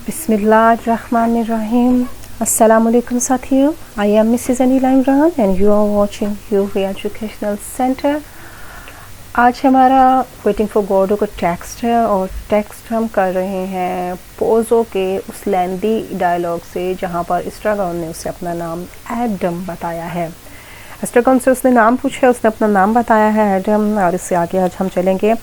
बिस्मिल्लाहिर्रहमानिर्रहीम। अस्सलाम वालेकुम साथियों, I am Mrs Anila Imran and you are watching UV educational centre. आज हमारा वेटिंग फॉर गॉडो का टेक्स्ट है और टेक्स्ट हम कर रहे हैं पोजो के उस लेंदी डायलॉग से जहाँ पर एस्ट्रागॉन ने उसे अपना नाम एडम बताया है। एस्ट्रागॉन से उसने नाम पूछा, उसने अपना नाम बताया है एडम, और इससे आगे आज हम चलेंगे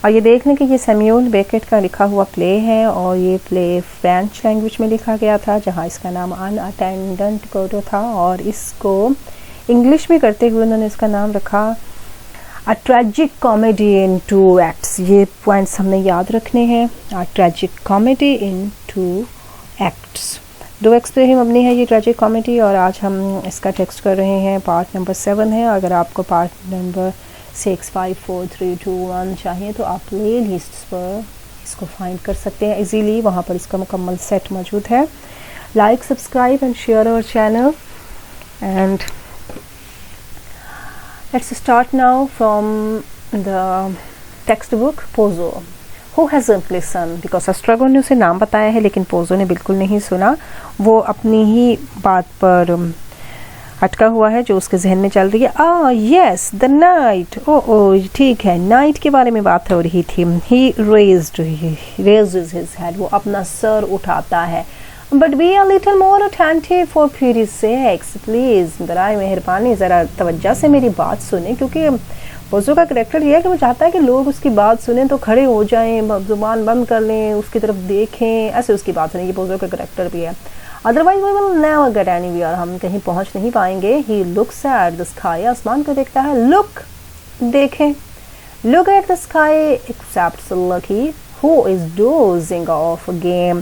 और ये देख लें कि ये सैमुअल बेकेट का लिखा हुआ प्ले है और ये प्ले फ्रेंच लैंग्वेज में लिखा गया था जहाँ इसका नाम अनअटेंडेंट गॉडो था, और इसको इंग्लिश में करते हुए उन्होंने इसका नाम रखा अ ट्रेजिक कॉमेडी इन 2 एक्ट्स। ये पॉइंट्स हमने याद रखने हैं, अ tragic comedy in 2 acts. 2 acts पे ही मबनी है ये ट्रेजिक कॉमेडी, और आज हम इसका टेक्स्ट कर रहे हैं। पार्ट नंबर 7 है। अगर आपको पार्ट नंबर 6, 5, 4, 3, 2, 1 चाहिए तो आप प्ले लिस्ट पर इसको फाइंड कर सकते हैं इजीली, वहाँ पर इसका मुकम्मल सेट मौजूद है। Like, subscribe and share our channel and let's start now from the textbook Pozzo. Who hasn't listen, because Estragon ने उसे नाम बताया है लेकिन पोजो ने बिल्कुल नहीं सुना। वो अपनी ही बात पर अटका हुआ है जो उसके जहन में चल रही है। यस द नाइट, ओ ठीक है, नाइट के बारे में बात हो रही थी। ही रेज्ड हिज हेड, वो अपना सर उठाता है। But be a little more attentive for pity's sake, please बराए मेहरबानी ज़रा तवज्जो से मेरी बात सुने, क्योंकि पोजो का करैक्टर ये है कि वो चाहता है कि लोग उसकी बात सुने तो खड़े हो जाएं, जुबान बंद कर लें, उसकी तरफ देखें, ऐसे उसकी बात सुने। ये पोजो का करैक्टर भी है। Otherwise we will never get anywhere, हम कहीं पहुंच नहीं पाएंगे। He looks at the sky, आसमान को देखता है। लुक, देखें, look at the sky except Lucky who is dozing off a game.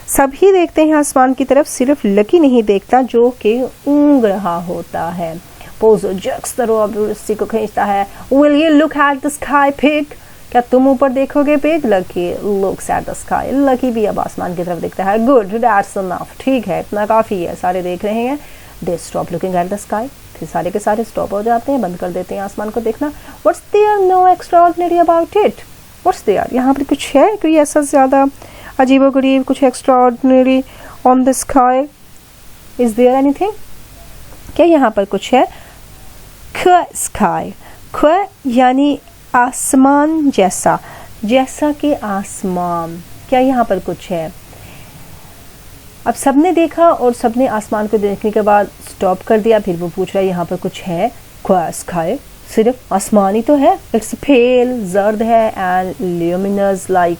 सभी देखते हैं आसमान की तरफ, सिर्फ लकी नहीं देखता जो कि ऊँग रहा होता है। पोजो जक्सरसी को खींचता है। Will you look at the sky pig, क्या तुम ऊपर देखोगे pig? Lucky looks at the sky, lucky भी अब आसमान की तरफ देखता है। गुड, दैट्स इनफ, ठीक है, इतना काफ़ी है, सारे देख रहे हैं। They stop looking at the sky, फिर सारे के सारे स्टॉप हो जाते हैं, बंद कर देते हैं आसमान को देखना। What's there no extraordinary about it, what's there, यहाँ पर कुछ है कोई ऐसा ज़्यादा अजीबोगरीब, कुछ extraordinary on the sky? Is there anything, क्या यहाँ पर कुछ है? ख स्काई, ख यानी आसमान जैसा, जैसा कि आसमान, क्या यहाँ पर कुछ है? अब सबने देखा और सबने आसमान को देखने के बाद स्टॉप कर दिया। फिर वो पूछ रहा है यहाँ पर कुछ है? स्काई, सिर्फ आसमान ही तो है। इट्स पेल, जर्द है, and luminous like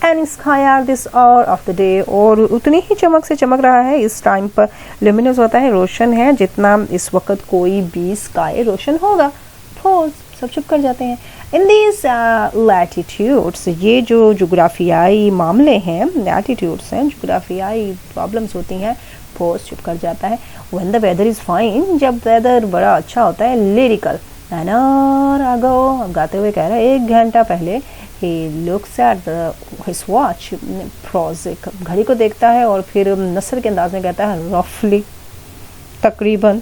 any sky at this hour of the day, और उतनी ही चमक से चमक रहा है इस टाइम पर। ल्यूमिनस होता है रोशन है, जितना इस वक्त कोई भी स्काई रोशन होगा। फोर्स, सब चुप कर जाते हैं। इन दीज लैटिट्यूड्स, ये जो जोग्राफियाई मामले हैं, लैटिट्यूड्स हैं, जोग्राफियाई प्रॉब्लम्स होती हैं, फोर्स चुप कर जाता है। When the weather is fine, जब वेदर बड़ा अच्छा होता है। लिरिकल, एन आवर अगो, अब गाते हुए कह रहा है 1 घंटा पहले। He looks at his watch, Pozzo, घड़ी को देखता है और फिर नसर के अंदाज में कहता है रफली, तकरीबन।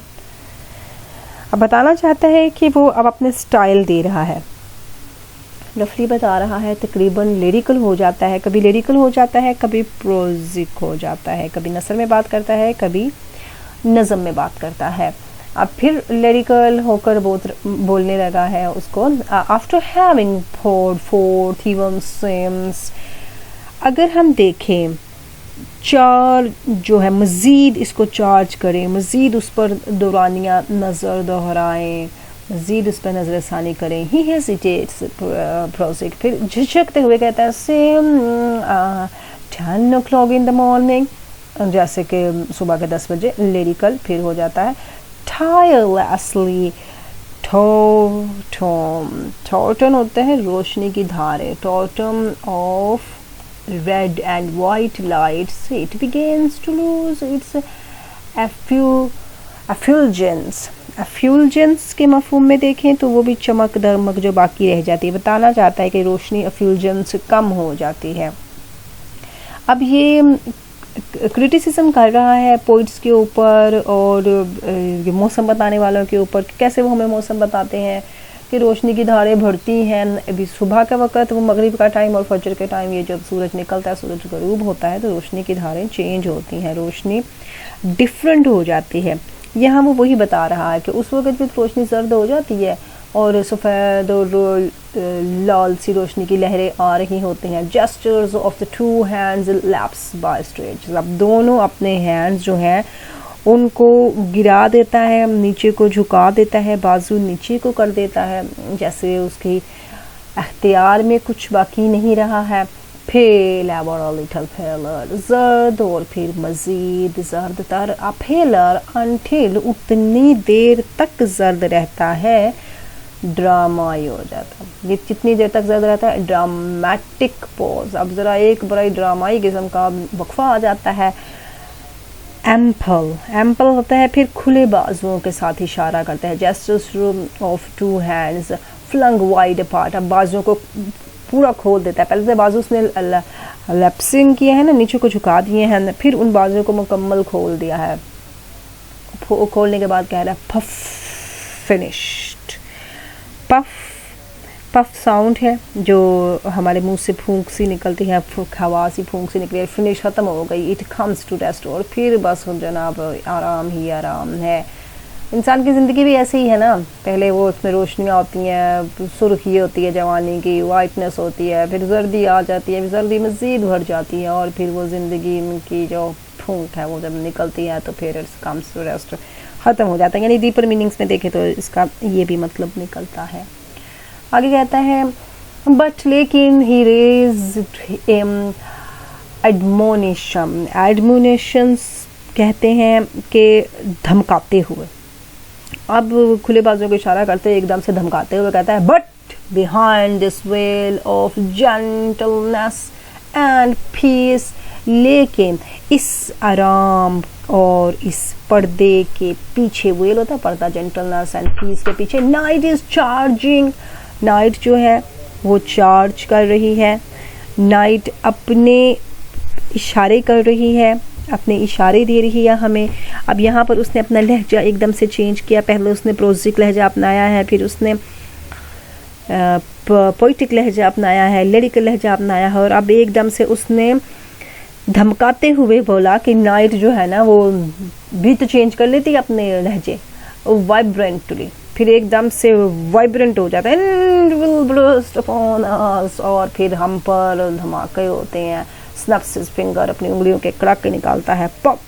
अब बताना चाहता है कि वो अब अपने स्टाइल दे रहा है, रफली बता रहा है, तकरीबन लिरिकल हो जाता है, कभी लिरिकल हो जाता है, कभी प्रोजिक हो जाता है, कभी नसर में बात करता है, कभी नज़म में बात करता है। अब फिर लिरिकल होकर बोलने लगा है उसको। After having poured forth even seems, अगर हम देखें चार जो है, मज़ीद इसको चार्ज करें, मज़ीद उस पर दौरानिया नज़र दोहराएं, मज़ीद उस पर नज़र षानी करें। ही हेजिटेट्स प्रोजिक, फिर झिझकते हुए कहता है same 10 o'clock in the morning, जैसे कि सुबह के 10 बजे। लिरिकल फिर हो जाता है tirelessly, टॉर्टन होते हैं रोशनी की धारें, टॉर्टन of red and white lights, it begins to lose its effulgence. effulgence के मफहूम में देखें तो वो भी चमक दमक जो बाकी रह जाती है। बताना चाहता है कि रोशनी effulgence कम हो जाती है। अब ये क्रिटिसिज्म कर रहा है पोइट्स के ऊपर और मौसम बताने वालों के ऊपर, कैसे वो हमें मौसम बताते हैं, कि रोशनी की धारें बढ़ती हैं। अभी सुबह का वक़्त, वो मगरिब का टाइम और फजर के टाइम, ये जब सूरज निकलता है, सूरज गरूब होता है, तो रोशनी की धारें चेंज होती हैं, रोशनी डिफरेंट हो जाती है। यहाँ वो वही बता रहा है कि उस वक़्त भी रोशनी जर्द हो जाती है और सफ़ेद और लाल सी रोशनी की लहरें आ रही होती हैं। Gestures of the two hands lapse by stretch, अब दोनों अपने हैंड्स जो हैं उनको गिरा देता है, नीचे को झुका देता है, बाजू नीचे को कर देता है, जैसे उसकी अख्तियार में कुछ बाकी नहीं रहा है। Pale ever a little paler, जर्द और फिर मज़ीद जर्द तर, अ फेलर अनटिल, उतनी देर तक जर्द रहता है, ड्रामाई हो जाता है। ये कितनी देर तक जर्द रहता है? Dramatic pause. अब ज़रा एक बड़ा ड्रामाई किस्म का वक्फा आ जाता है। एम्पल, एम्पल होता है फिर खुले बाजुओं के साथ इशारा करता है। Gestures of two hands flung wide apart, अब बाजुओं को पूरा खोल देता है। पहले तो बाजू उसने लैप्सिंग किया है ना, नीचे को झुका दिए हैं, फिर उन बाजुओं को मुकम्मल खोल दिया है। खोलने के बाद कह रहा है puff finished. Puff, puff sound है जो हमारे मुंह से फूंक सी निकलती है, हवा सी फूंक सी निकली है, फिनिश ख़त्म हो गई। इट कम्स टू रेस्ट, और फिर बस जनाब आराम ही आराम है। इंसान की ज़िंदगी भी ऐसे ही है ना, पहले वो उसमें रोशनियाँ होती हैं, सुर्खी होती है जवानी की, वाइटनेस होती है, फिर जर्दी आ जाती है, फिर जर्दी मज़ीद भर जाती है, और फिर वो ज़िंदगी की जो फूंक है वो जब निकलती है तो फिर इट्स कम्स टू रेस्ट, ख़त्म हो जाता है। यानी डीपर मीनिंग्स में देखें तो इसका ये भी मतलब निकलता है। आगे कहता है बट लेकिन ही रेज एडमोनिशन, एडमोनिशंस कहते हैं कि धमकाते हुए। अब खुले बाजुओं को इशारा करते हुए एकदम से धमकाते हुए कहता है but behind this veil of gentleness and peace, लेकिन इस आराम और इस पर्दे के पीछे, वेल होता है पर्दा, जेंटलनेस एंड पीस के पीछे, नाइट इज चार्जिंग, नाइट जो है वो चार्ज कर रही है, नाइट अपने इशारे कर रही है, अपने इशारे दे रही है हमें। अब यहाँ पर उसने अपना लहजा एकदम से चेंज किया, पहले उसने प्रोजिक लहजा अपनाया है, फिर उसने पोइटिक लहजा अपनाया है, लिरिकल लहजा अपनाया है, और अब एकदम से उसने धमकाते हुए बोला कि नाइट जो है ना वो भी तो चेंज कर लेती है अपने लहजे, वाइब्रेंटली, फिर एकदम से वाइब्रेंट हो जाता है, and will burst upon us, और फिर हम पर धमाके होते हैं। स्नैप्स हिज फिंगर, अपनी उंगलियों के कड़ाके निकालता है, pop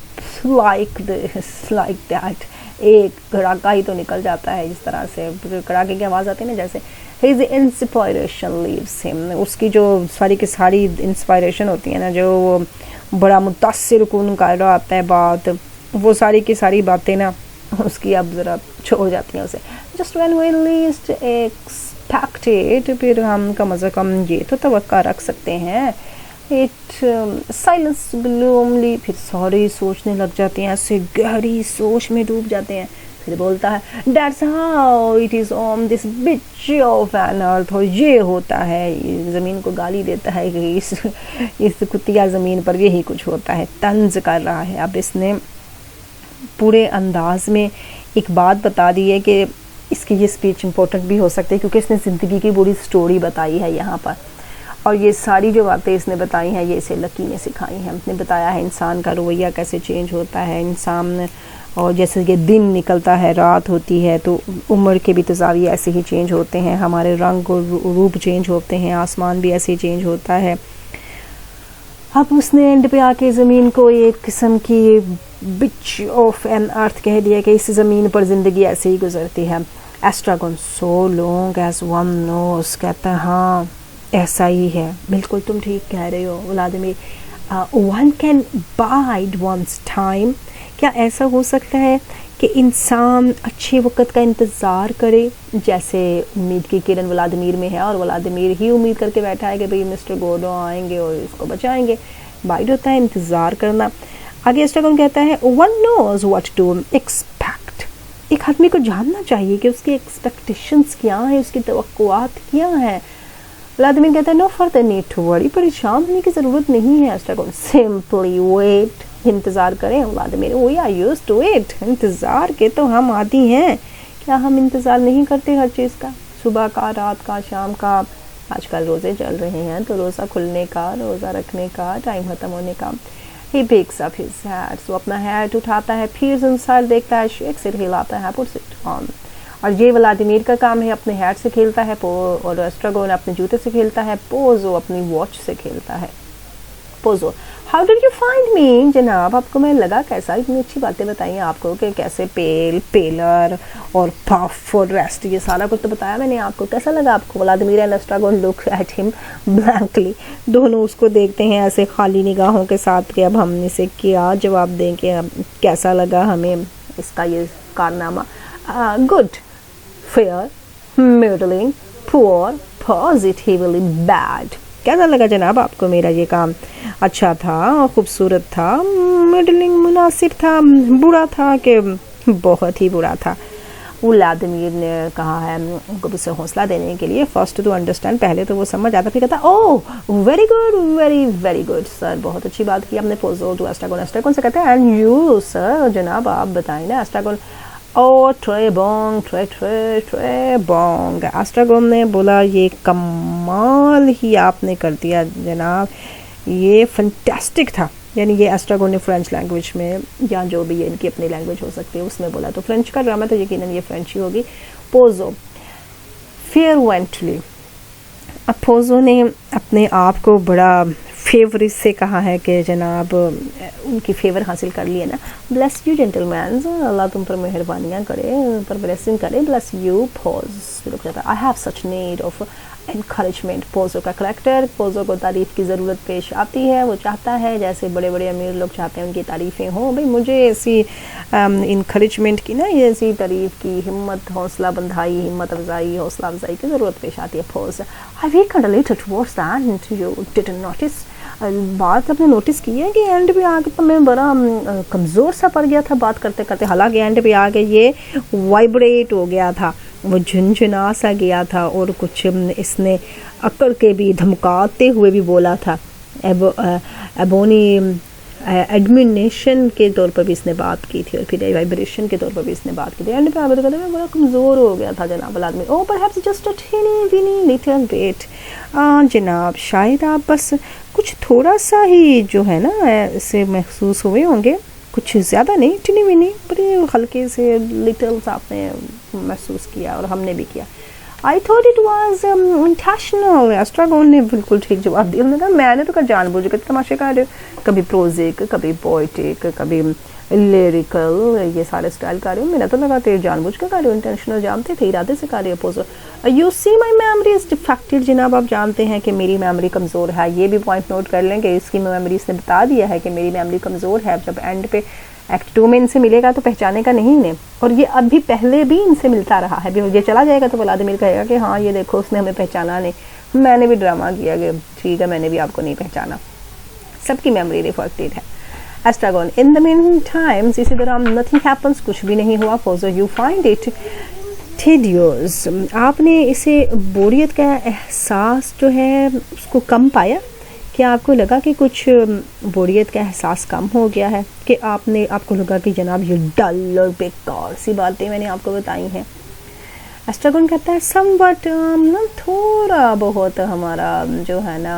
like this like that, एक कड़ाका ही तो निकल जाता है इस तरह से, कड़ाके की आवाज़ आती है ना जैसे। हिज इंस्पिरेशन लीव्स हिम, उसकी जो सारी की सारी इंस्पिरेशन होती है ना, जो वो बड़ा मुतासिर कुन कर रहा आता है बात, वो सारी की सारी बातें ना उसकी अब ज़रा छोड़ जाती हैं उसे। Just when we least expected, फिर हम कम अज़ कम ये तो तवक्का रख सकते हैं। इट साइलेंस ग्लूमली, फिर सारी सोचने लग जाते हैं, ऐसे गहरी सोच में डूब जाते हैं। फिर बोलता है that's how it is on this bitch of an earth, और ये होता है, ज़मीन को गाली देता है कि इस कुतिया ज़मीन पर यही कुछ होता है, तंज कर रहा है। अब इसने पूरे अंदाज में एक बात बता दी है कि इसकी ये स्पीच इम्पोर्टेंट भी हो सकती है, क्योंकि इसने ज़िंदगी की पूरी स्टोरी बताई है यहाँ पर, और ये सारी जो बातें इसने बताई हैं ये इसे लकी ने सिखाई हैं। हमने बताया है इंसान का रवैया कैसे चेंज होता है, इंसान, और जैसे कि दिन निकलता है, रात होती है, तो उम्र के भी तज़ावी ऐसे ही चेंज होते हैं, हमारे रंग और रूप चेंज होते हैं, आसमान भी ऐसे ही चेंज होता है। अब उसने एंड पे आके ज़मीन को एक किस्म की बिच ऑफ एन अर्थ कह दिया कि इस ज़मीन पर ज़िंदगी ऐसे ही गुजरती है। Estragon so long as one knows, कहता है हाँ ऐसा ही है, बिल्कुल तुम ठीक कह रहे हो Vladimir. One can bide one's time, क्या ऐसा हो सकता है कि इंसान अच्छे वक्त का इंतज़ार करे, जैसे उम्मीद की किरण व्लादिमीर में है और व्लादिमीर ही उम्मीद करके बैठा है कि भाई मिस्टर गोडो आएंगे और इसको बचाएंगे। बाइड होता है इंतज़ार करना। आगे एस्ट्रागन कहता है one knows what to expect, एक आदमी को जानना चाहिए कि उसकी एक्सपेक्टेशंस क्या हैं, उसकी तवक्कुआत क्या हैं। व्लादिमीर कहता है no further need to worry, परेशान होने की ज़रूरत नहीं है एस्ट्रागन, सिंपली वेट, इंतज़ार करें। Vladimir we are used to it, इंतज़ार के तो हम आदी हैं, क्या हम इंतज़ार नहीं करते हर चीज़ का। सुबह का, रात का, शाम का। आजकल रोज़े चल रहे हैं तो रोज़ा खुलने का, रोज़ा रखने का, टाइम ख़त्म होने का। He picks up his hat, so अपना हैट उठाता है, फिर इंसान देखता है, shakes it, हिलाता है, puts it on। और ये व्लादिमीर का काम है, अपने हैट से खेलता है, और एस्ट्रागोन अपने जूते से खेलता है, पोजो अपनी वॉच से खेलता है। Pozzo, how did you find me जनाब, आपको मैं लगा कैसा, इतनी अच्छी बातें बताई आपको कि कैसे पेल, पेलर और पफ और रेस्ट, ये सारा कुछ तो बताया मैंने आपको। कैसा लगा आपको? Vladimir and Estragon look at him blankly, दोनों उसको देखते हैं ऐसे खाली निगाहों के साथ कि अब हम इसे क्या जवाब दें कि अब कैसा लगा हमें इसका ये कारनामा। Good, fair, middling, poor, positively bad. कैसा लगा जनाब आपको मेरा ये काम? अच्छा था, खूबसूरत था, मिडलिंग, मुनासिब था, बुरा था कि बहुत ही बुरा था? व्लादिमीर ने कहा है उनको उसे हौसला देने के लिए, फर्स्ट टू अंडरस्टैंड, पहले तो वो समझ आता, फिर कहता oh very good, very very good sir, बहुत अच्छी बात की आपने। पोजो टू एस्ट्रागोन, एस्ट्रागोन से कहते हैं एंड यू सर, जनाब आप बताएं ना। Estragon, oh tray bong, tray tray tray bong. Estragon ने बोला ये कमाल ही आपने कर दिया जनाब, ये फंटास्टिक था। यानी ये एस्ट्रागोन ने फ्रेंच लैंग्वेज में, या जो भी ये इनकी अपनी लैंग्वेज हो सकती है उसमें बोला, तो फ्रेंच का ड्रामा तो यकीनन ये फ्रेंच ही होगी। पोजो, फेयरवेंटली, अब पोजो ने अपने आप को बड़ा फेवरेट से कहा है कि जनाब उनकी फेवर हासिल कर ली है ना। ब्लेस यू जेंटलमैन, अल्लाह तुम पर मेहरबानियाँ करे, पर ब्लेसिंग करे। Bless you pose, I have such need of encouragement. Pozzo का करेक्टर, पोजो को तारीफ़ की ज़रूरत पेश आती है, वो चाहता है जैसे बड़े बड़े अमीर लोग चाहते हैं उनकी तारीफ़ें हों, भाई मुझे ऐसी इनकरेजमेंट की ना, ये ऐसी तारीफ़ की, हिम्मत, हौसला बंधाई, हिम्मत अफजाई, हौसला अफजाई की ज़रूरत पेश आती है। Pozzo, I weakened a little towards the end, you didn't notice, बात आपने नोटिस की है कि एंड पे आके तो मैं बड़ा कमज़ोर सा पड़ गया था बात करते करते, हालांकि एंड पे आके ये वाइब्रेट हो गया था, वो झुनझुना सा गया था, और कुछ इसने अकड़ के भी, धमकाते हुए भी बोला था। एबोनी एडमिनेशन के तौर पर भी इसने बात की थी, और फिर वाइब्रेशन के तौर पर भी इसने बात की थी। एंड पे आगे तो कहते मैं बड़ा कमज़ोर हो गया था जनाब Vladimir, oh perhaps just a teeny weeny little bit, जनाब शायद आप बस कुछ थोड़ा सा ही जो है ना इसे महसूस हुए होंगे, कुछ ज़्यादा नहीं, टिनी विनी, बड़े हल्के से लिटिल सा आपने महसूस किया और हमने भी किया। I thought it was intentional. Estragon ने बिल्कुल ठीक जवाब दिया, उन्होंने कहा मैंने तो जानबूझ के तमाशे कर रहे, कभी प्रोजिक, कभी पोइटिक, कभी लिरिकल, ये सारे स्टाइल कर रही हूँ, मेरा तो लगा थे जानबूझ के कर रही हूँ, इंटेंशनल जानते थे, इरादे से कर रही है। Pozzo, you see my memory is defected, जनाब आप जानते हैं कि मेरी मेमोरी कमज़ोर है, ये भी पॉइंट नोट कर लें कि इसकी मेमोरी इसने बता दिया है कि मेरी मेमोरी कमज़ोर है। जब एंड पे एक्ट 2 में इनसे मिलेगा तो पहचाने का नहीं इन्हें, और ये अभी पहले भी इनसे मिलता रहा है, ये चला जाएगा तो व्लादिमीर कहेगा कि हाँ ये देखो उसने हमें पहचाना नहीं, मैंने भी ड्रामा किया कि ठीक है मैंने भी आपको नहीं पहचाना, सबकी मेमोरी रिफलेक्टेड है। Estragon, in the mean times, इसी दौरान नथिंग हैपन्स, कुछ भी नहीं हुआ। Pozzo, you find it tedious, आपने इसे बोरियत का एहसास जो है उसको कम पाया? क्या आपको लगा कि कुछ बोरियत का एहसास कम हो गया है, कि आपको लगा कि जनाब ये डल और बेकार सी बातें मैंने आपको बताई हैं? एस्ट्रागोन कहता है समवट, ना थोड़ा बहुत हमारा जो है ना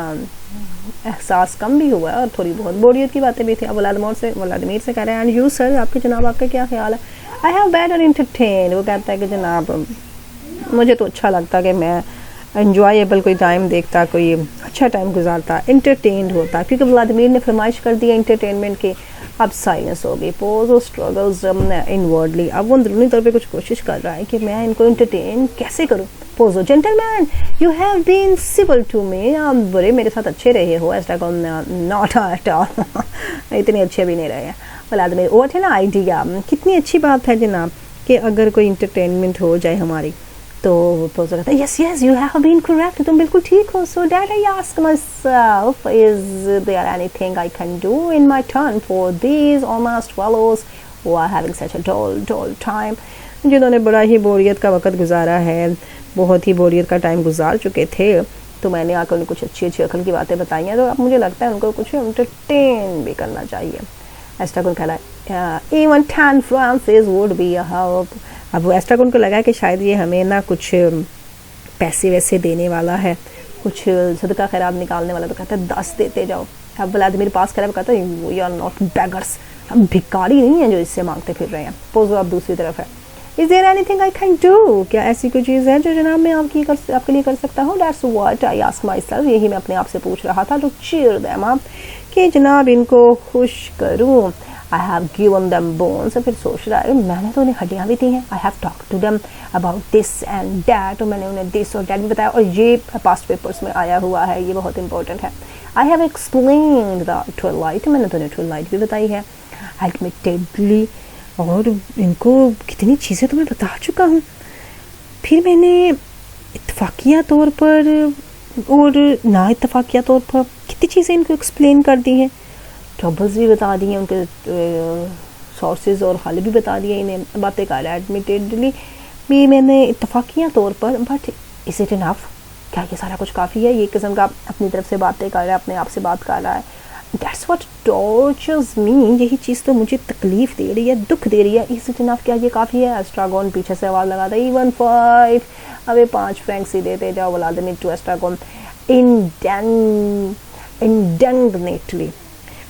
एहसास कम भी हुआ है, और थोड़ी बहुत बोरियत की बातें भी थी। अब व्लादिमीर से कह रहे हैं एंड यू सर, आपके जनाब आपका क्या ख्याल है? आई हैव बेटर एंटरटेन, वो कहता है कि जनाब मुझे तो अच्छा लगता कि मैं एन्जॉयबल कोई टाइम देखता, कोई अच्छा टाइम गुजारता, इंटरटेन्ड होता, क्योंकि व्लादिमीर ने फरमाइश कर दी एंटरटेनमेंट की। अब साइलेंस हो गई। पोजो स्ट्रगल्स इनवर्डली, अब वो अंदरूनी तौर पे कुछ कोशिश कर रहा है कि मैं इनको इंटरटेन कैसे करूँ। Pozzo, gentleman you have been civil to me, आप बड़े मेरे साथ अच्छे रहे हो। एस्ट्रागोन, नॉट एट ऑल, इतने अच्छे भी नहीं रहे हैं। व्लादिमीर, वो है ना आइडिया, कितनी अच्छी बात है जनाब कि अगर कोई इंटरटेनमेंट हो जाए हमारी। तो पोजो कहता है yes yes you have been correct, तुम बिल्कुल ठीक हो। So that I ask myself is there anything I can do in my turn for these almost fellows who are having such a dull time, जिन्होंने बड़ा ही बोरियत का वक्त गुजारा है, बहुत ही बोरियत का टाइम गुजार चुके थे। तो मैंने आकर उन्हें कुछ अच्छी अच्छी अकल की बातें बताई हैं, तो अब मुझे लगता है उनको कुछ एंटरटेन भी करना चाहिए। एस्ट्रागोन कह रहा है even 10 Française would be a help. अब एस्ट्रागोन को लगा कि शायद ये हमें ना कुछ पैसे वैसे देने वाला है, कुछ सदका खैरात निकालने वाला, तो कहता है 10 देते जाओ। अब व्लादिमीर पास खड़ा कहता है यू आर नॉट बेगर्स, हम भिखारी नहीं हैं जो इससे मांगते फिर रहे हैं। पोजो अब दूसरी तरफ है, is there anything I can do, क्या ऐसी कोई चीज़ है जो जनाब मैं आपके लिए कर सकता हूँ। That's what I ask my self, यही मैं अपने आप से पूछ रहा था, टू चीयर देम अप, कि जनाब इनको खुश करूँ। I have given them bones, फिर सोच रहा है मैंने तो उन्हें हड्डियाँ भी दी हैं। I have talk to them about this and that, और मैंने उन्हें दिस और दैट भी बताया, और ये पास्ट पेपर्स में आया हुआ है, ये बहुत इंपॉर्टेंट है। I have explained the Twilight, मैंने तो उन्हें ट्विलाइट भी बताई है एडमिटेडली, और इनको कितनी चीज़ें तो मैं बता चुका हूँ। फिर मैंने इत्तफाकिया तौर पर और ना इत्तफाकिया तौर पर कितनी चीज़ें इनको एक्सप्लेन कर दी हैं, ट्रबल्स भी बता दिए, उनके सोर्सेज और हल भी बता दिए, इन्हें बातें कर रहा है एडमिटेडली भी मैंने इत्तफाकिया तौर पर। बट इज इट इनफ, क्या ये सारा कुछ काफ़ी है? ये किस्म का अपनी तरफ से बातें कर रहा है, अपने आप से बात कर रहा है। दैट्स व्हाट टॉर्चर्स मी, यही चीज़ तो मुझे तकलीफ़ दे रही है, दुख दे रही है। इज इट इनफ, क्या ये काफ़ी है? एस्ट्रागोन पीछे से आवाज़ लगाता है, even 5, अबे 5 फ्रैंक्स ही देते जाओ व्लादिमीर टू एस्ट्रागोन इंडिग्नेटली।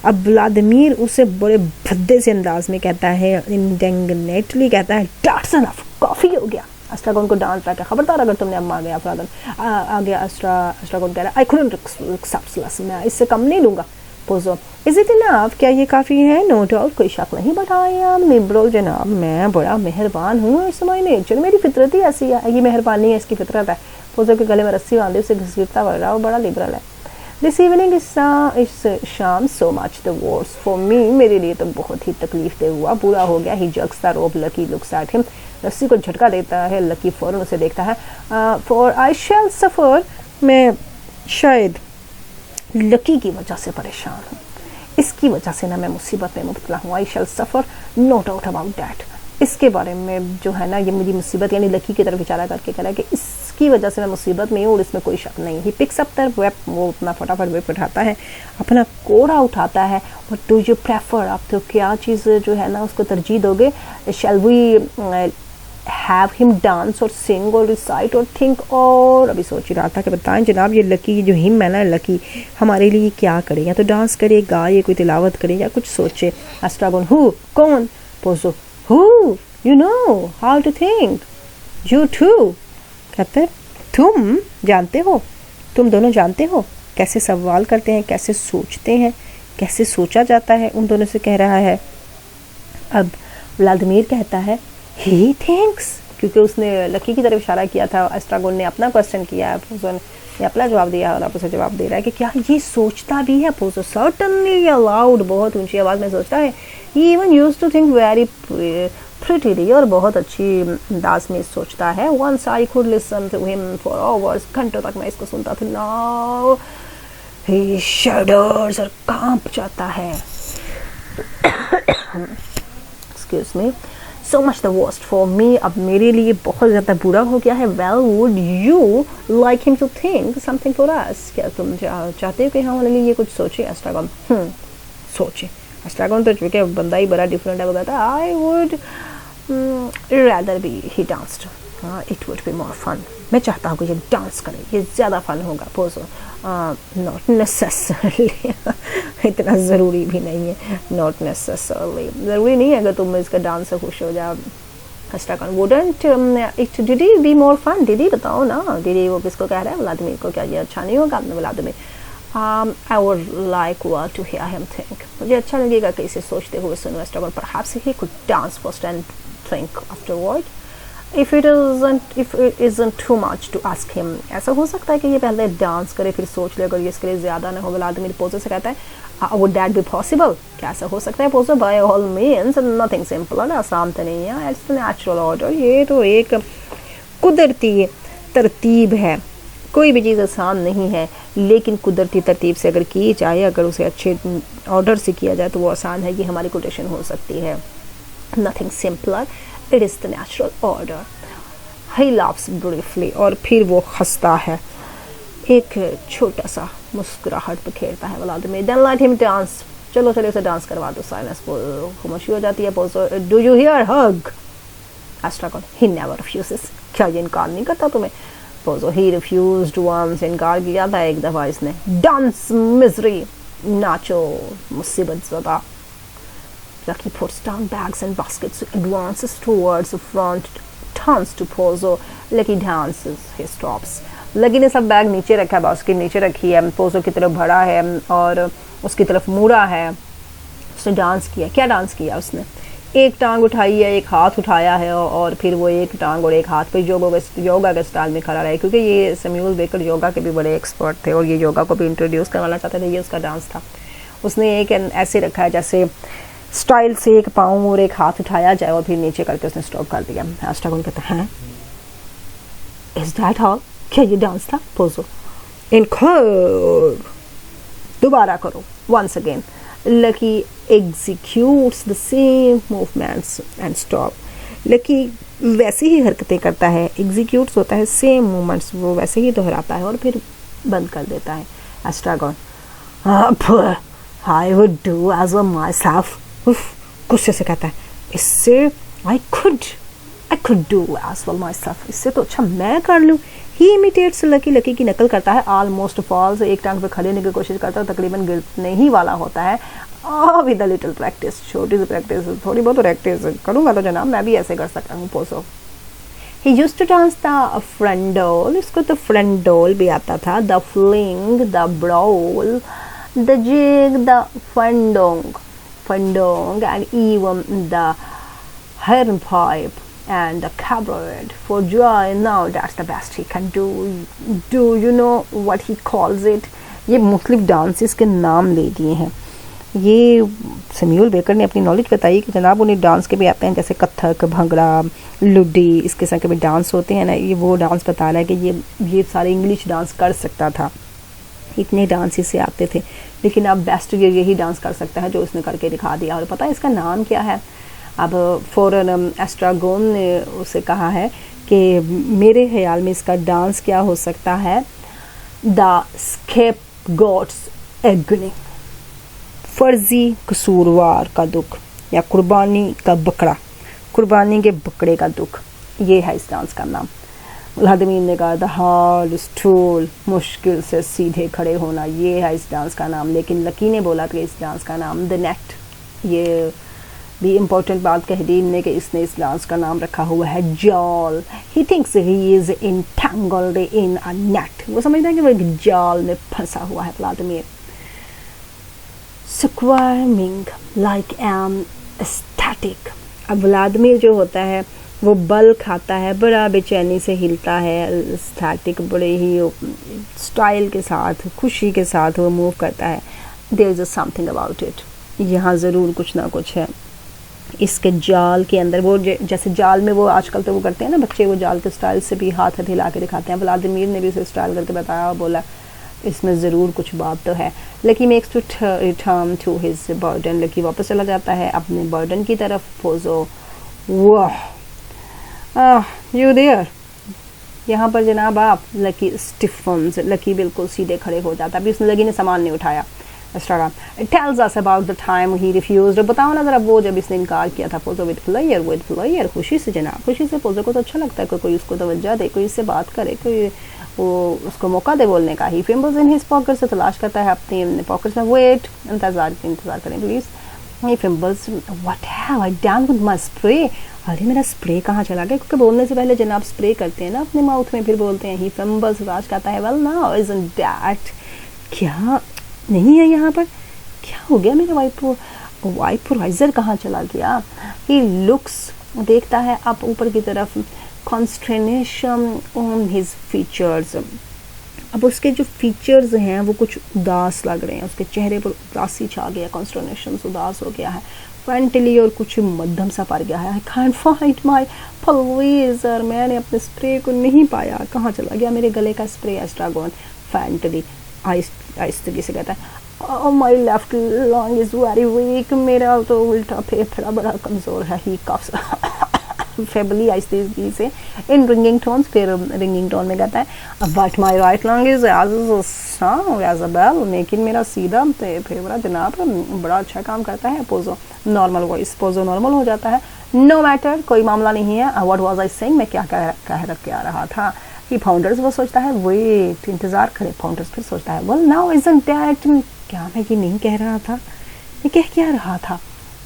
अब व्लादिमीर उसे बड़े भद्दे से अंदाज में कहता है, इंडिग्नेटली कहता है, दैट्स इनफ, काफ़ी हो गया। एस्ट्रागोन को डांट रहा है, खबरदार अगर तुमने अब मांगे अपराधन आ गया। एस्ट्रागोन कह रहा है आई कुडंट एक्सेप्ट लेस, मैं इससे कम नहीं लूँगा। पोजो, इज इट इनफ, क्या ये काफ़ी है? नो डाउट, कोई शक नहीं, बट आई एम लिबरल जनाब, मैं बड़ा मेहरबान हूँ, इट्स माय नेचर, मेरी फितरत ही ऐसी है, ये मेहरबानी है, इसकी फितरत है। पोजो के गले में रस्सी बांधी, उसे घसीटता बढ़ रहा, वो बड़ा लिबरल है। दिस इवनिंग इस शाम so much the worse for me, मेरे लिए तो बहुत ही तकलीफ दे हुआ, बुरा हो गया। He jerks the rope, Lucky looks at him, रस्सी को झटका देता है, लकी फ़ौरन उसे देखता है। फॉर आई शैल सफ़र, मैं शायद लकी की वजह से परेशान हूँ, इसकी वजह से ना मैं मुसीबत में मुब्तला हूँ। आई शैल सफ़र, नो डाउट अबाउट दैट, इसके बारे में जो है ना, ये मेरी मुसीबत, यानी लकी की तरफ इशारा करके कह रहा है कि इसकी वजह से मैं मुसीबत में हूँ और इसमें कोई शक नहीं। ही पिक्स अप द वेप, वो अपना फटाफट वेप उठाता है, अपना कोड़ा उठाता है। और डू यू प्रेफर, आप तो क्या चीज़ जो है ना उसको तरजीह दोगे? Shall we have him dance और सिंग और रिसाइट और थिंक, और अभी सोच ही रहा था कि बताएं जनाब ये लकी जो हिम है ना, लकी हमारे लिए क्या करे, या तो डांस करे, गाए, कोई तिलावत करे, या कुछ सोचे। एस्ट्रागोन, हु, कौन? Pozzo, who, you know how to think, you too, कहते हैं तुम जानते हो, तुम दोनों जानते हो कैसे सवाल करते हैं, कैसे सोचते हैं, कैसे सोचा जाता है, उन दोनों से कह रहा है। अब व्लादिमीर कहता है ही थिंक्स, क्योंकि उसने लकी की तरफ इशारा किया था, एस्ट्रागोन ने अपना क्वेश्चन किया है, पोजो ने अपना जवाब दिया और आप उसे जवाब दे रहा है कि क्या ये सोचता भी है? पोजो, सर्टनली अलाउड, बहुत ऊंची आवाज़ में सोचता है। He even used to think very prettily, और बहुत अच्छी अंदाज में सोचता है। Once I could listen to him for hours, घंटों तक मैं इसको सुनता था। नाउ ही शडर्स, और कांप जाता है। Excuse me, so much the worst for me, अब मेरे लिए बहुत ज़्यादा बुरा हो गया है। well would you like him to think something for us, क्या तुम चाहते हो कि हमारे लिए ये कुछ सोचे? एस्ट्रागोन, सोचे। एस्ट्रागोन तो चूँकि बंदा ही बड़ा डिफरेंट है, वो कहता है I would rather be he danced, it would be more fun, मैं चाहता हूँ कि ये डांस करे, ये ज़्यादा फन होगा। पोजो, नॉट नेसेसरली, इतना ज़रूरी भी नहीं है, नॉट नेसेसरली, ज़रूरी नहीं है अगर तुम इसका डांस से खुश हो जाओ। Estragon, wouldn't it did he be more fun, did he बताओ ना, डिड ही, वो किसको कह रहा है? व्लादिमीर को, क्या ये अच्छा नहीं होगा? Vladimir, I would like to hear him think, मुझे अच्छा लगेगा कि इसे सोचते हुए सुनो। Estragon, perhaps he could dance first and think afterward, if it isn't too much to ask him, ऐसा हो सकता है कि ये पहले डांस करे फिर सोच ले, अगर ये इसके लिए ज़्यादा ना हो। व्लादिमीर पोजो से कहता है would that be possible, क्या ऐसा हो सकता है? Pozzo, by all means, nothing simple, आसान तो नहीं है, it's the natural order, ये तो एक कुदरती तरतीब है, कोई भी चीज़ आसान नहीं है, लेकिन कुदरती तरतीब से अगर की जाए, अगर उसे अच्छे ऑर्डर से किया जाए तो वो आसान है। ये हमारी कोटेशन हो सकती है, nothing simpler, it is the natural order. He laughs briefly, और फिर वो हंसता है, एक छोटा सा मुस्कुराहट बिखेरता है Vladimir. Then let him dance, चलो चलो उसे डांस करवा दो। साइलेंस खामोशी हो जाती है। Pozzo, do you hear hug? Estragon, he never refuses, क्या ये इनकार नहीं करता तुम्हें? पोजो ही रिफ्यूज्ड वंस, इनकार किया था एक दफ़ा इसने. डांस मिजरी, नाचो मुसीबत ज़दा. Lucky puts down bags and baskets, advances towards the front, turns to Pozo. Lucky dances, he stops. Lucky ने सब बैग नीचे रखा है, बास्केट नीचे रखी है, पोजो की तरफ बढ़ा है और उसकी तरफ मुड़ा है. उसने डांस किया. क्या डांस किया उसने? एक टांग उठाई है, एक हाथ उठाया है और फिर वो एक टांग और एक हाथ पे योगा के स्टाइल में खड़ा रहा. क्योंकि ये सैमुअल बेकर योगा के भी बड़े एक्सपर्ट थे और ये योगा को भी इंट्रोड्यूस करवाना चाहते थे. ये उसका डांस था. उसने एक ऐसे रखा है जैसे स्टाइल से एक पाँव और एक हाथ उठाया जाए और फिर नीचे करके उसने स्टॉप कर दिया. एस्ट्रागोन कहता है, इज दैट ऑल? क्या ये डांस था? पोजो, इनकर्व, दोबारा करो. Once again Lucky executes the same movements and stop. Lucky वैसे ही हरकतें करता है, एग्जीक्यूट्स होता है, सेम मूवमेंट्स वो वैसे ही दोहराता है और फिर बंद कर देता है. Estragon, I would do as well myself. गुस्से से कहता है, इससे I could do as well myself, इससे तो अच्छा मैं कर लूँ. ही इमिटेट्स लकी, लकी की नकल करता है. ऑलमोस्ट फॉल्स, एक टांग पे खड़े होने की कोशिश करता है, तकरीबन गिरने ही वाला होता है. विद अ लिटिल प्रैक्टिस, छोटी सी प्रैक्टिस, थोड़ी बहुत प्रैक्टिस करूँगा तो जनाब मैं भी ऐसे कर सकता हूँ. Pozzo, he used to dance the farandole, इसको तो फ्रेंडोल भी आता था. The fling, the brawl, the jig, the fandong, and even the hornpipe and the cabaret. For joy, now that's the best he can do. Do you know what he calls it? ये मुख्तलिफ dances के नाम ले दिए हैं. ये Samuel baker ने अपनी नॉलेज बताई कि जनाब उन्हें डांस के भी आते हैं, जैसे कथक, भंगड़ा, लुडी, इस किस्म के भी डांस होते हैं ना. ये वो डांस बता रहा है कि ये सारे इंग्लिश डांस कर सकता था. इतने डांस इसे आते थे, लेकिन अब बेस्ट यही डांस कर सकता है जो उसने करके दिखा दिया. और पता है इसका नाम क्या है? अब फ़ौरन एस्ट्रागोन ने उसे कहा है कि मेरे ख्याल में इसका डांस क्या हो सकता है? द स्केपगोट्स एगनी, फर्जी कसूरवार का दुख, या कुर्बानी का बकरा, कुर्बानी के बकरे का दुख. ये है इस डांस का नाम. व्लादिमीर ने कहा द हार्ड स्टूल, मुश्किल से सीधे खड़े होना, ये है इस डांस का नाम. लेकिन लकी ने बोला कि इस डांस का नाम द नेट. ये भी इम्पोर्टेंट बात कह दी ने कि इसने इस डांस का नाम रखा हुआ है जाल. He thinks he is entangled in a net. वो समझता है कि वो एक जाल में फंसा हुआ है. Vladimir squirming like an static. अब व्लादिमीर जो होता है वो बल खाता है, बड़ा बेचैनी से हिलता है. स्टैटिक, बड़े ही स्टाइल के साथ, खुशी के साथ वो मूव करता है. There is something about it, यहाँ ज़रूर कुछ ना कुछ है. इसके जाल के अंदर वो जैसे जाल में वो आजकल तो वो करते हैं ना बच्चे, वो जाल के स्टाइल से भी हाथ हिला के दिखाते हैं. व्लादिमीर ने भी उसे स्टाइल करके बताया और बोला इसमें ज़रूर कुछ बात तो है. Lucky makes to return to his burden. Lucky वापस चला जाता है अपने बर्डन की तरफ. पोजो, वाह यू देयर, यहाँ पर जनाब आप. लकी स्टिफन्स, लकी बिल्कुल सीधे खड़े हो जाता. अभी उसने लकी ने सामान नहीं उठाया. Estragon tells us about the time he refused. बताओ ना ज़रा वो जब इसने इनकार किया था. पोजो विद फ्लेयर, खुशी से जनाब, खुशी से. पोजो को तो अच्छा लगता है कोई उसको तवज्जो दे, कोई इससे बात करे, कोई वो उसको मौका दे बोलने का. ही फिम्बल्स इन हिज पॉकेट, से तलाश करता है अपनी पॉकेट्स में. वेट, इंतज़ार करें please. He fumbles, what have I done with my spray. अरे मेरा स्प्रे कहाँ चला गया? क्योंकि बोलने से पहले जनाब स्प्रे करते हैं ना अपने माउथ में, फिर बोलते हैं. ही फिम्बल्स, राज कहता है वेल नाउ इज़न्ट दैट, क्या नहीं है यहाँ पर? क्या हो गया मेरा वाइपराइजर कहाँ चला गया? ही लुक्स, देखता है अब ऊपर की तरफ. कॉन्स्ट्रेनेशन ऑन हिज फीचर्स. अब उसके जो फीचर्स हैं वो कुछ उदास लग रहे हैं, उसके चेहरे पर उदासी छा गया. कॉन्स्ट्रेनेशन, उदास हो गया है. फ्रेंटली और कुछ मध्यम सा पड़ गया है. आई कांट फाइंड माय पल्वीजर, मैंने अपने स्प्रे को नहीं पाया, कहाँ चला गया मेरे गले का स्प्रे. एस्ट्रागोन फ्रेंटली आहिस्ते से कहता है my left lung is very weak, मेरा तो उल्टा फेफड़ा बड़ा कमज़ोर है. ही कफ्स फेबली, आहिस्ते से, इन रिंगिंग टोन्स. फिर रिंगिंग टोन में कहता है but my right lung is as a bell, लेकिन मेरा सीधा फेफड़ा जनाब बड़ा अच्छा काम करता है. Pozzo normal voice, Pozzo normal हो जाता है. नो मैटर, कोई मामला नहीं है. व्हाट वाज आई सेइंग, मैं क्या कह रहा था. ही फाउंडर्स, वो सोचता है वेट, इंतज़ार करे, फाउंडर्स फिर सोचता है वेल नाउ इजंट दैट, क्या मैं ये नहीं कह रहा था, ये कह क्या रहा था।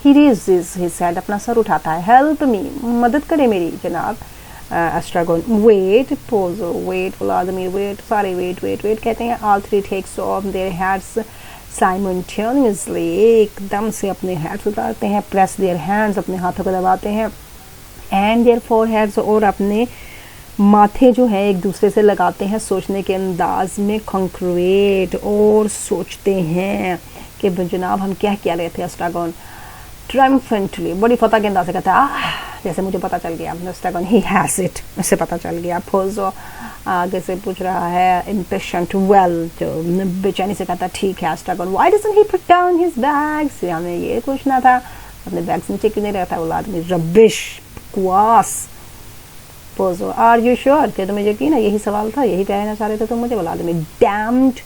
ही रेजेस हिज हेड, अपना सर उठाता है, हेल्प मी, मदद करे मेरी जनाब। Estragon wait, Pozzo wait, Vladimir wait, सारे वेट वेट वेट कहते हैं। All three takes off their hats simultaneously, एकदम से अपने हैट्स उतारते हैं, प्रेस देयर हैंड्स, अपने हाथों को दबाते हैं, एंड देयर फोरहेड्स, और अपने माथे जो है एक दूसरे से लगाते हैं सोचने के अंदाज में, कंक्रीट, और सोचते हैं कि जनाब हम क्या कह रहे थे। एस्ट्रागोन ट्रायम्फेंटली, बड़ी फतह के अंदाज से कहता है जैसे मुझे पता चल गया। एस्ट्रागोन ही हैज़ इट, मुझे पता चल गया। पोजो आगे से पूछ रहा है इम्पेशेंट, वेल, जो बेचैनी से कहता ठीक है। Estragon why doesn't he put down his bags, हमें ये पूछना था अपने बैग्स नीचे क्यों नहीं रहता। वो आदमी रबिश, बकवास। पोजो आर यू श्योर, कि तुम्हें यकीन है, यही सवाल था, यही कहना चाह रहे थे तुम मुझे। Vladimir damned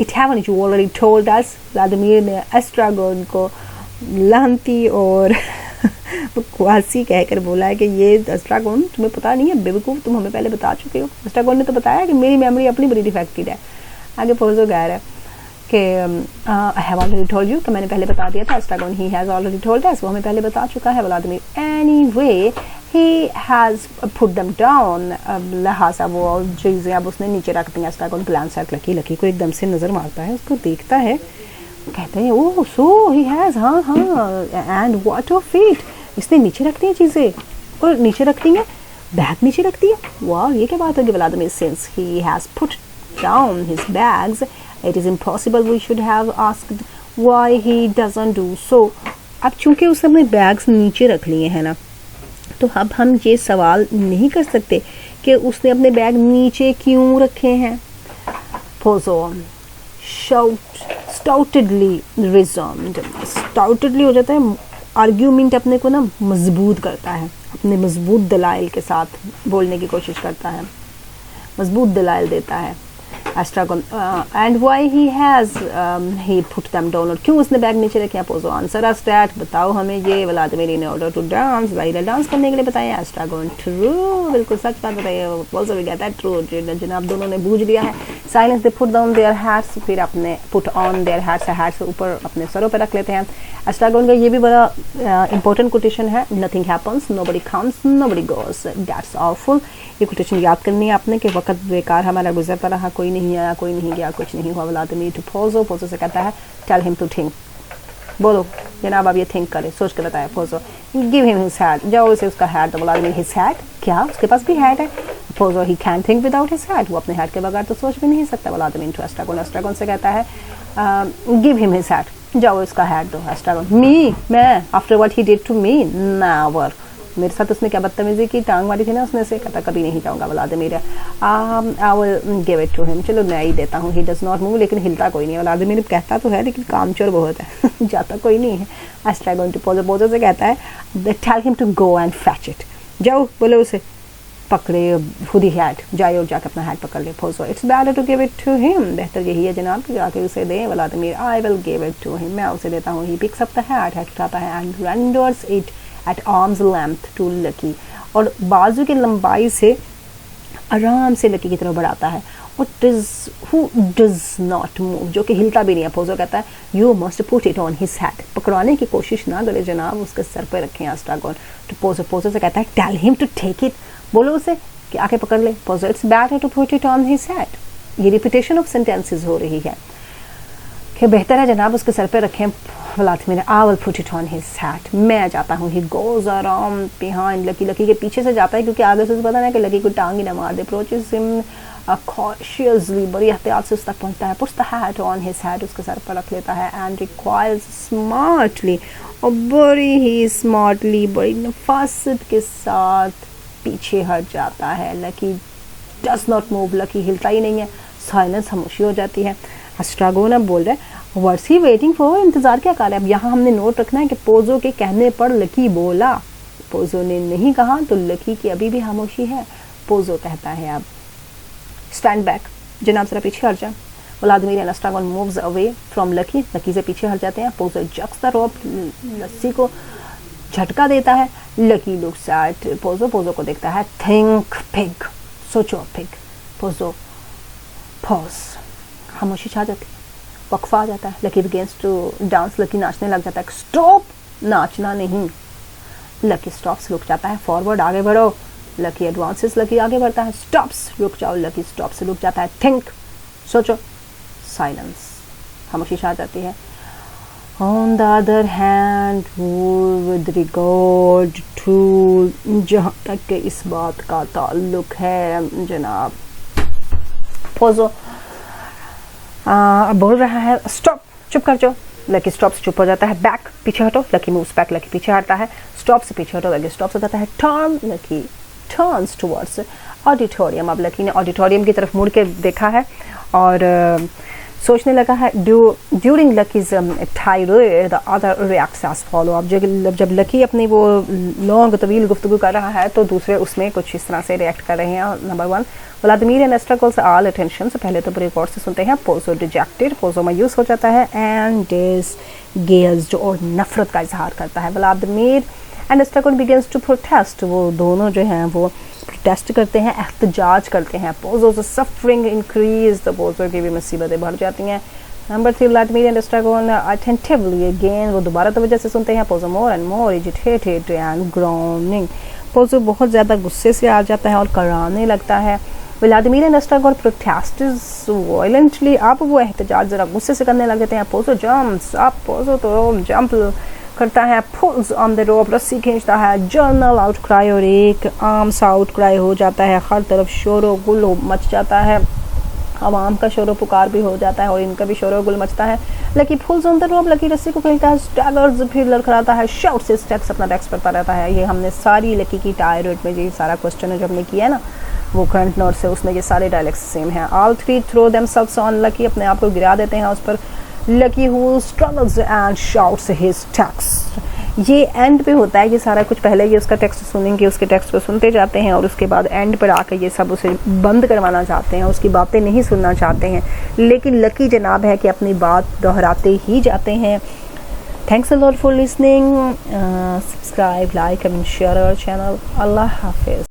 it haven't you already told us. Vladimir ने एस्ट्रागोन को लानती और बकवासी कहकर बोला है कि ये एस्ट्रागोन तुम्हें पता नहीं है, बेवकूफ़, तुम हमें पहले बता चुके हो। एस्ट्रागोन ने तो बताया कि मेरी मेमोरी अपनी बड़ी डिफेक्टेड है। आगे पोजो कह रहा है कि I have already told you, कि मैंने पहले बता दिया था। Estragon he has already told us, वो हमें पहले बता चुका है। Vladimir anyway he has put them down, लिहाजा वो चीज़ें अब उसने नीचे रख दी। Estragon glance at Lucky, Lucky को एकदम से नज़र मारता है, उसको देखता है, कहते हैं ओह सो ही हैज़, हाँ हाँ, एंड व्हाट ऑफ इट, इसने नीचे रख दी चीज़ें, और नीचे रख दी है, बैग नीचे रख दिया, वाह ये क्या बात होगी। Vladimir since he has put down his bags it is impossible we should have asked why he doesn't do so. अब चूंकि उसने अपने बैग्स नीचे रख लिए हैं ना, तो अब हम ये सवाल नहीं कर सकते कि उसने अपने बैग नीचे क्यों रखे हैं। पोजो स्टाउटेडली रिजॉर्म्ड, स्टाउटेडली हो जाता है आर्ग्यूमेंट, अपने को ना मजबूत करता है, अपने मजबूत दलाइल के साथ बोलने की कोशिश करता है, मजबूत दलाइल देता है। Estragon and why he has he put them down, और क्यों उसने बैग नीचे रखे। पोजो आंसर अस दैट, बताओ हमें ये। Vladimir in order to dance, जाहिर डांस करने के लिए बताया। एस्ट्रागोन ट्रू, बिल्कुल सच बात बताइए। पोजो भी कहता है ट्रू, जनाब दोनों ने बूझ लिया है। Silence, they put down their hats, फिर अपने put on their hats, hats ऊपर अपने सरों पर रख लेते हैं। एस्ट्रागोन का ये भी बड़ा इंपॉर्टेंट कोटेशन है, nothing happens, nobody comes, nobody goes, that's awful. ये कोटेशन याद करनी है आपने कि वक्त बेकार हमारा गुजरता रहा, कोई नहीं आया, कोई नहीं गया, कुछ नहीं हुआ। व्लादिमीर टू पोजो, पोजो से कहता है टेल हिम टू थिंक, बोलो जनाब आप ये थिंक करें, सोच के बताए। Pozzo give him his hat, जाओ उसे उसका हैट दो। व्लादिमीर हिज हैट, क्या उसके पास भी हैट है। Pozzo he can think without his hat, वो अपने हैट के बगैर तो सोच भी नहीं सकता। व्लादिमीर टू एस्ट्रागोन, एस्ट्रागोन से कहता है गिव हिम हिज हैट, जाओ इसका हैट दो। एस्ट्रागोन मी, मैं, after what he did to me, never, मेरे साथ उसने क्या बदतमीजी की, टांग मारी थी ना उसने से, कहता कभी नहीं जाऊँगा। Vladimir I will give it to him, चलो मैं ही देता हूँ। ही डज नॉट मूव, लेकिन हिलता कोई नहीं है। व्लादिमीर कहता तो है लेकिन कामचोर बहुत है जाता कोई नहीं है। एस्ट्रागोन टू पोजो, पोजो से कहता है tell him to go and fetch it, जाओ बोलो उसे पकड़े खुद ही हैट, जाए और जाकर अपना हैट पकड़ ले। Pozzo it's better to give it to him, बेहतर यही है जनाब कि जाके उसे दें। Vladimir I will give it to him, मैं उसे देता हूँ। He picks up the hat, hat उठाता है, and renders it at arm's length to Lucky, और बाजू की लंबाई से आराम से लकी की तरफ बढ़ाता है। हु डज नॉट मूव, जो कि हिलता भी नहीं है। पोजो कहता है you must put it on his hat, पकड़ाने की कोशिश ना करे जनाब, उसके सर पर रखें। एस्ट्रागोन तो पोजो, पोजो से कहता है tell him to take it, बोलो उसे कि आके पकड़ ले। Pozzo it's better to put it on his hat, ये रिपीटेशन ऑफ सेंटेंसेस हो रही है कि बेहतर है जनाब उसके सर पे रखें। Vladimir I will put it on his hat, मैं जाता हूँ। He goes around behind lucky, lucky के पीछे से जाता है क्योंकि आगे से पता है कि लकी को टांग ही ना मार दे। अप्रोचेस हिम cautiously, बड़ी एहतियात से उस तक पहुँचता है। Puts the hat on his hat, उसके सर पर रख लेता है। एंड रिक्वायर्स स्मार्टली, और बड़ी ही स्मार्टली, बड़ी नफासत के साथ पीछे हट जाता है। Lucky does not move, lucky हिलता ही नहीं है। साइलेंस, खामोशी हो जाती है। एस्ट्रागोन अब बोल रहे हैं व्हाट्स ही वेटिंग फॉर, इंतजार क्या कर रहा है। अब यहाँ हमने नोट रखना है कि पोजो के कहने पर लकी बोला, पोजो ने नहीं कहा तो लकी की अभी भी खामोशी है। पोजो कहता है अब स्टैंड बैक, जनाब जरा पीछे हट जा। Vladimir and Estragon moves away from Lucky, Lucky से पीछे हट जाते हैं। पोजो जक्स द रोप, लस्सी को झटका देता है। Lucky looks at Pozzo, Pozzo को देखता है। थिंक पिग, सोचो पिग, पोजो पॉज, खामोशी छा जाती है, वक्फा आ जाता है, Lucky begins to dance, Lucky नाचने लग जाता है, स्टॉप, नाचना नहीं, लकी स्टॉप्स, रुक जाता है, फॉरवर्ड आगे बढ़ो, लकी एडवांसेस, लकी आगे बढ़ता है, स्टॉप्स, रुक जाओ, लकी स्टॉप्स, रुक जाता है, थिंक, सोचो, साइलेंस, खामोशी छा जाती है। On the other hand, with regard to जहाँ तक के इस बात का ताल्लुक है जनाब, पोजो बोल रहा है स्टॉप, चुप कर जाओ, लकी स्टॉप से चुप हो जाता है, बैक पीछे हटो, लकी मूव्स बैक, लकी पीछे हटता है, स्टॉप से पीछे हटो, लकी स्टॉप हो जाता है, turn, lucky turns towards auditorium, अब लकी ने ऑडिटोरियम की तरफ मुड़ के देखा है और सोचने लगा है। During Lucky's tirade the other reacts as follow, अब जब लकी अपनी वो लॉन्ग तवील गुफ्तगू कर रहा है तो दूसरे उसमें कुछ इस तरह से रिएक्ट कर रहे हैं। Number 1, Vladimir and Estragon calls all attention, से पहले तो पूरे गौर से सुनते हैं, पोजो डिजेक्टेड, पोजो मायूस हो जाता है, एंड डिसगेज्ड, और नफरत का इजहार करता है। Vladimir and Estragon begins to protest, वो दोनों जो हैं वो प्रोटेस्ट करते हैं, एहतजाज करते हैं। पोजो सफरिंग इंक्रीज, तो पोजो की भी मुसीबतें बढ़ जाती हैं। Number 3, Vladimir and Estragon attentively again, वो दोबारा तवज्जो से सुनते हैं। Pozzo more and more agitated and groaning, Pozzo बहुत ज़्यादा गुस्से से आ जाता है और कराने लगता है। Vladimir and Estragon protest violently, अब वो एहतजाज ज़रा गुस्से से करने लग जाते हैं। पोजो जम्प्स अप, पोजो तो जंप करता है, पुल्स ऑन द रोप, रस्सी खींचता है, जर्नल आउटक्राई, और एक आम सा आउटक्राई हो जाता है, हर तरफ शोरो गुल मच जाता है, आवाम का शोरो पुकार भी हो जाता है और इनका भी शोरो गुल मचता है। Lucky pulls on the rope, Lucky रस्सी को खींचता है, स्टैगर्स, फिर लड़खड़ाता है, शाउट से स्टेप्स, अपना टैक्स करता रहता है। ये हमने सारी लकी की टायरॉइड में ये सारा क्वेश्चन है जो हमने किया है ना, वो करंट नोट से, उसमें ये सारे डायलॉग्स सेम हैं। All three throw themselves on Lucky, अपने आप को गिरा देते हैं उस पर। Lucky who struggles and shouts his text, ये एंड पे होता है ये सारा कुछ, पहले ये उसका टेक्स्ट सुनेंगे, उसके टेक्स्ट को सुनते जाते हैं और उसके बाद एंड पर आकर ये सब उसे बंद करवाना चाहते हैं, उसकी बातें नहीं सुनना चाहते हैं, लेकिन लकी जनाब है कि अपनी बात दोहराते ही जाते हैं। Thanks a lot for listening, subscribe, like, comment, share our channel. अल्लाह हाफिज।